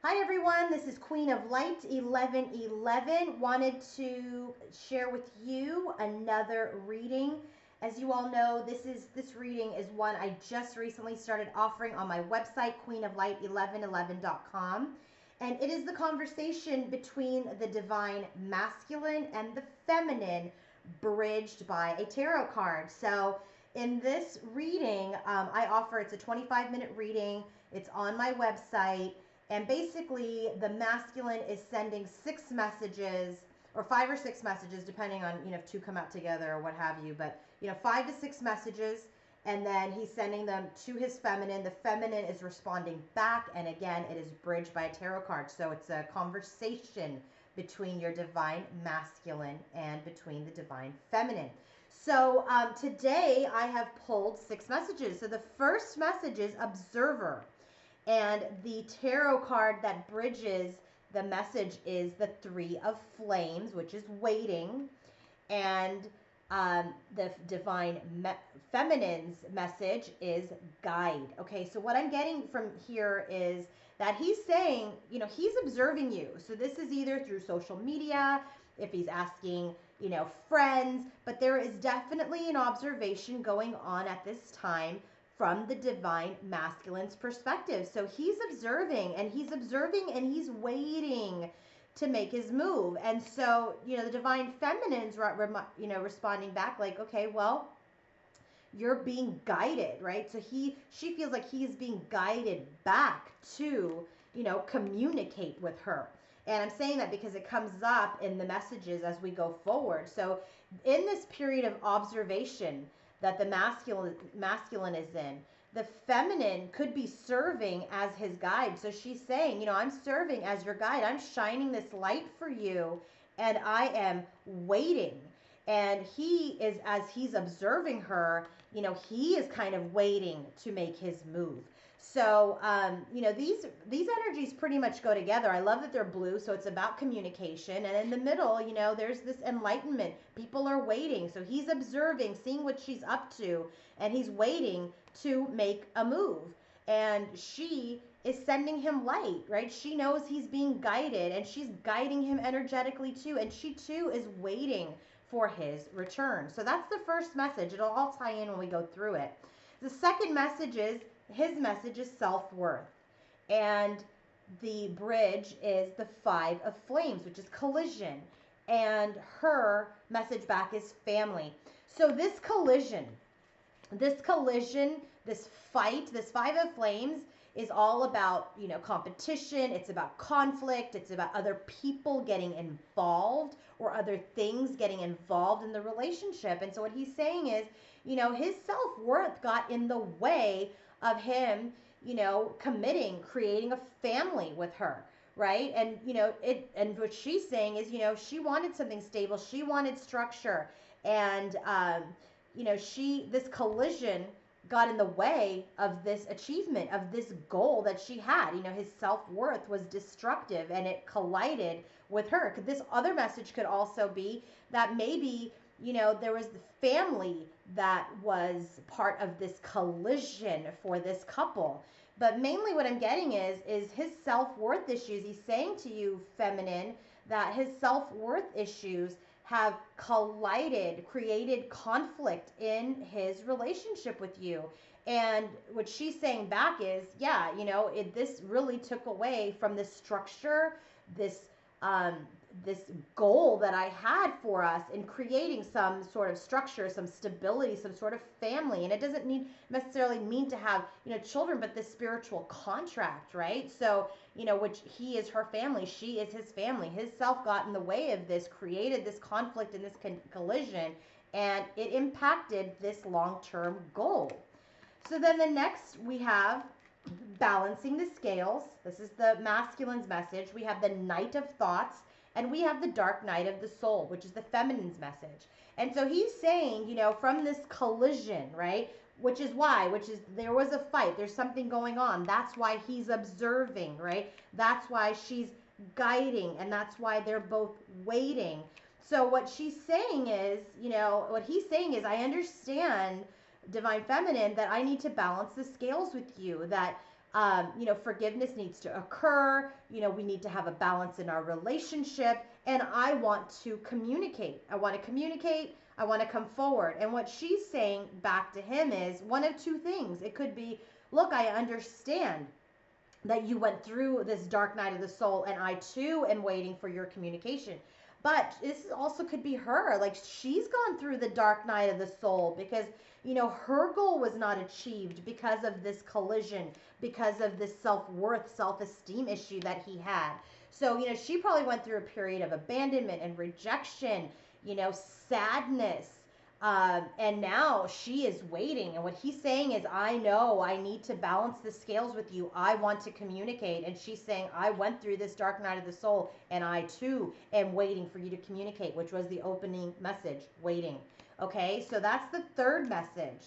Hi everyone, this is Queen of Light 1111. Wanted to share with you another reading. As you all know, this reading is one I just recently started offering on my website queenoflight1111.com. And it is the conversation between the divine masculine and the feminine bridged by a tarot card. So in this reading, I offer it's a 25-minute reading. It's on my website, and basically, the masculine is sending 6 messages, or 5 or 6 messages, depending on, if two come out together or what have you. But, 5 to 6 messages. And then he's sending them to his feminine. The feminine is responding back. And again, it is bridged by a tarot card. So it's a conversation between your divine masculine and between the divine feminine. So today I have pulled 6 messages. So the first message is observer. And the tarot card that bridges the message is the Three of Flames, which is waiting. And the divine feminine's message is guide. Okay, so what I'm getting from here is that he's saying, he's observing you. So this is either through social media, if he's asking, friends, but there is definitely an observation going on at this time from the divine masculine's perspective. So he's observing and he's observing and he's waiting to make his move. And so, the divine feminine's, responding back like, okay, well, you're being guided, right? So she feels like he's being guided back to, communicate with her. And I'm saying that because it comes up in the messages as we go forward. So in this period of observation that the masculine is in, the feminine could be serving as his guide. So she's saying, I'm serving as your guide. I'm shining this light for you, and I am waiting. And he is, as he's observing her, he is kind of waiting to make his move. So, these energies pretty much go together. I love that they're blue, so it's about communication. And in the middle, there's this enlightenment. People are waiting. So he's observing, seeing what she's up to, and he's waiting to make a move. And she is sending him light, right? She knows he's being guided, and she's guiding him energetically too. And she too is waiting for his return. So that's the first message. It'll all tie in when we go through it. The second message is, his message is self-worth. And the bridge is the Five of Flames, which is collision. And her message back is family. So this collision, this fight, this Five of Flames is all about, competition. It's about conflict. It's about other people getting involved or other things getting involved in the relationship. And so what he's saying is, his self-worth got in the way of him, committing, creating a family with her, right? And, and what she's saying is, she wanted something stable. She wanted structure. And, this collision got in the way of this achievement, of this goal that she had. His self-worth was destructive and it collided with her. This other message could also be that maybe, there was the family that was part of this collision for this couple. But mainly what I'm getting is his self-worth issues. He's saying to you, feminine, that his self-worth issues have collided, created conflict in his relationship with you. And what she's saying back is, yeah, this really took away from this structure, this this goal that I had for us in creating some sort of structure, some stability, some sort of family. And it doesn't necessarily mean to have, children, but this spiritual contract, right? So, which he is her family, she is his family. His self got in the way of this, created this conflict and this collision, and it impacted this long-term goal. So then the next we have balancing the scales. This is the masculine's message. We have the Knight of Thoughts, and we have the Dark Night of the Soul, which is the feminine's message. And so he's saying, from this collision, right, which is there was a fight, there's something going on. That's why he's observing, right? That's why she's guiding, and that's why they're both waiting. So what she's saying is, what he's saying is, I understand, divine feminine, that I need to balance the scales with you, that Forgiveness needs to occur. We need to have a balance in our relationship. And I want to communicate. I want to communicate. I want to come forward. And what she's saying back to him is one of two things. It could be, look, I understand that you went through this dark night of the soul, and I too am waiting for your communication. But this also could be her. Like, she's gone through the dark night of the soul because, her goal was not achieved because of this collision, because of this self-worth, self-esteem issue that he had. So, she probably went through a period of abandonment and rejection, sadness, and now she is waiting. And what he's saying is, I know I need to balance the scales with you. I want to communicate. And she's saying, I went through this dark night of the soul, and I too am waiting for you to communicate, which was the opening message, waiting. Okay, so that's the third message.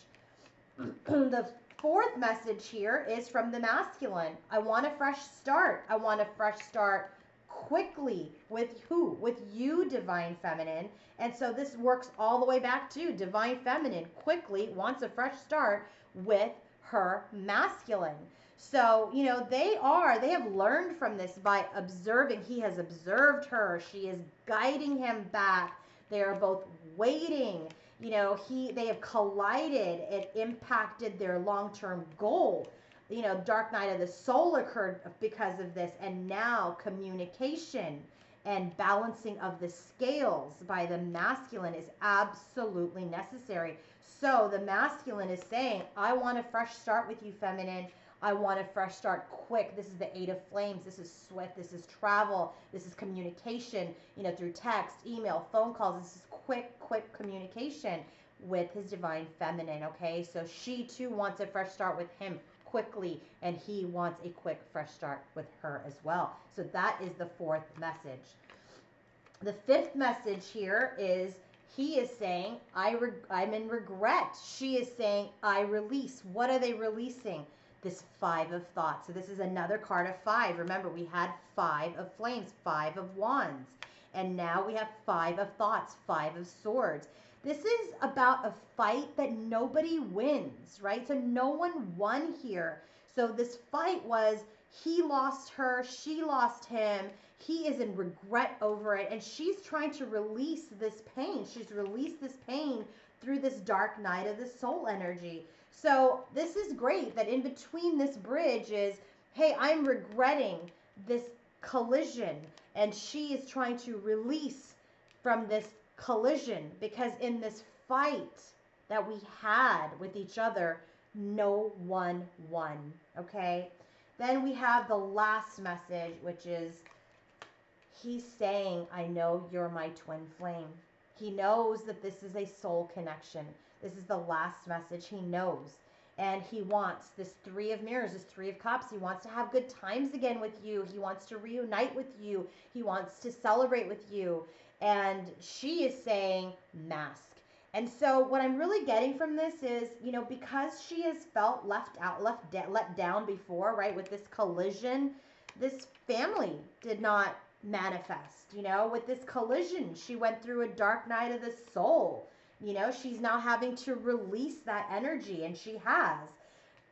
The fourth message here is from the masculine. I want a fresh start. I want a fresh start quickly. With who? With you, divine feminine. And so this works all the way back to divine feminine quickly wants a fresh start with her masculine. So, they have learned from this by observing. He has observed her. She is guiding him back. They are both waiting. They have collided. It impacted their long-term goal. Dark night of the soul occurred because of this. And now communication and balancing of the scales by the masculine is absolutely necessary. So the masculine is saying, I want a fresh start with you, feminine. I want a fresh start quick. This is the Eight of Flames. This is swift. This is travel. This is communication, through text, email, phone calls. This is quick communication with his divine feminine, okay? So she too wants a fresh start with him quickly, and he wants a quick fresh start with her as well. So that is the fourth message. The fifth message here is he is saying, I'm in regret. She is saying, I release. What are they releasing? This Five of Thoughts. So this is another card of five. Remember, we had Five of Flames, Five of Wands. And now we have Five of Thoughts, Five of Swords. This is about a fight that nobody wins, right? So no one won here. So this fight was, he lost her, she lost him. He is in regret over it, and she's trying to release this pain. She's released this pain through this dark night of the soul energy. So this is great that in between this bridge is, hey, I'm regretting this collision, and she is trying to release from this collision, because in this fight that we had with each other, no one won. Okay, then we have the last message, which is he's saying, I know you're my twin flame. He knows that this is a soul connection. This is the last message. He knows, and he wants this Three of Mirrors, this Three of Cups. He wants to have good times again with you. He wants to reunite with you. He wants to celebrate with you. And she is saying mask. And so what I'm really getting from this is, because she has felt let down before, right, with this collision, this family did not manifest. With this collision, she went through a dark night of the soul. She's now having to release that energy, and she has.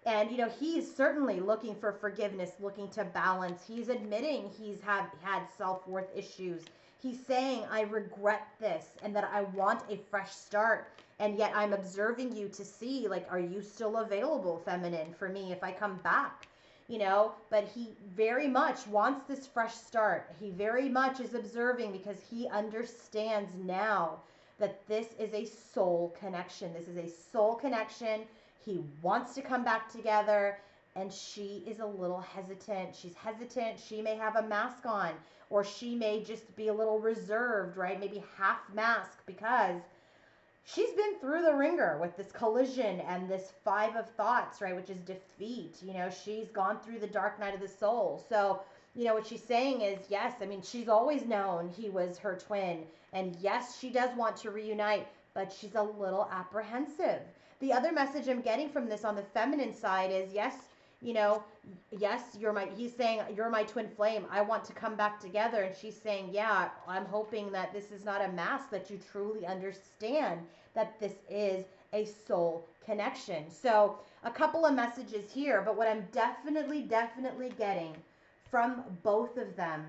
And, he's certainly looking for forgiveness, looking to balance. He's admitting he's had self-worth issues. He's saying, I regret this, and that I want a fresh start. And yet I'm observing you to see, like, are you still available, feminine, for me if I come back? But he very much wants this fresh start. He very much is observing because he understands now that this is a soul connection. This is a soul connection. He wants to come back together, and she is a little hesitant. She's hesitant. She may have a mask on, or she may just be a little reserved, right? Maybe half mask, because she's been through the ringer with this collision and this Five of Thoughts, right? Which is defeat. She's gone through the dark night of the soul. So, what she's saying is, yes, she's always known he was her twin. And yes, she does want to reunite, but she's a little apprehensive. The other message I'm getting from this on the feminine side is, yes, he's saying, you're my twin flame. I want to come back together. And she's saying, yeah, I'm hoping that this is not a mask, that you truly understand that this is a soul connection. So a couple of messages here, but what I'm definitely getting from both of them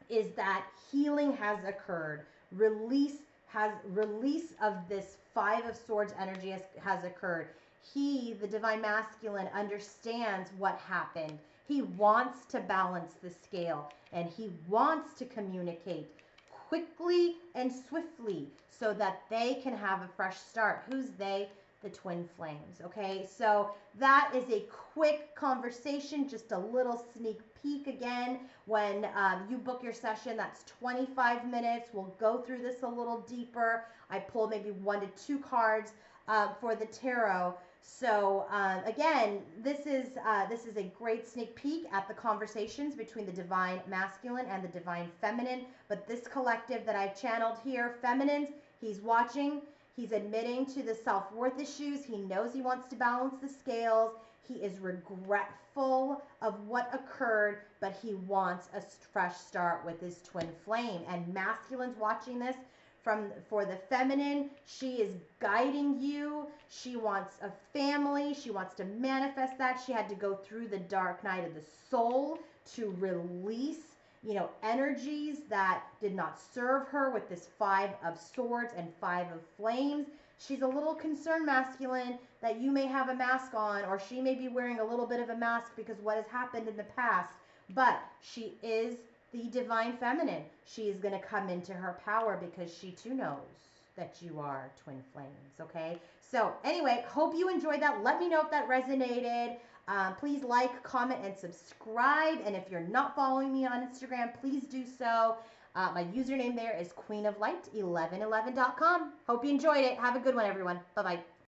is that healing has occurred. Release of this Five of Swords energy has occurred. He, the divine masculine, understands what happened. He wants to balance the scale, and he wants to communicate quickly and swiftly so that they can have a fresh start. Who's they? The twin flames. Okay, so that is a quick conversation, just a little sneak peek. Again, when you book your session, that's 25 minutes. We'll go through this a little deeper. I pull maybe 1 to 2 cards for the tarot. So again, this is a great sneak peek at the conversations between the divine masculine and the divine feminine. But this collective that I've channeled here, feminines, he's watching. He's admitting to the self-worth issues. He knows he wants to balance the scales. He is regretful of what occurred, but he wants a fresh start with his twin flame. And masculine's watching this. For the feminine, she is guiding you. She wants a family. She wants to manifest that. She had to go through the dark night of the soul to release, energies that did not serve her with this Five of Swords and Five of Flames. She's a little concerned, masculine, that you may have a mask on, or she may be wearing a little bit of a mask because what has happened in the past. But she is the divine feminine. She is going to come into her power because she too knows that you are twin flames. Okay. So anyway, hope you enjoyed that. Let me know if that resonated. Please like, comment, and subscribe. And if you're not following me on Instagram, please do so. My username there is queenoflight1111.com. Hope you enjoyed it. Have a good one, everyone. Bye-bye.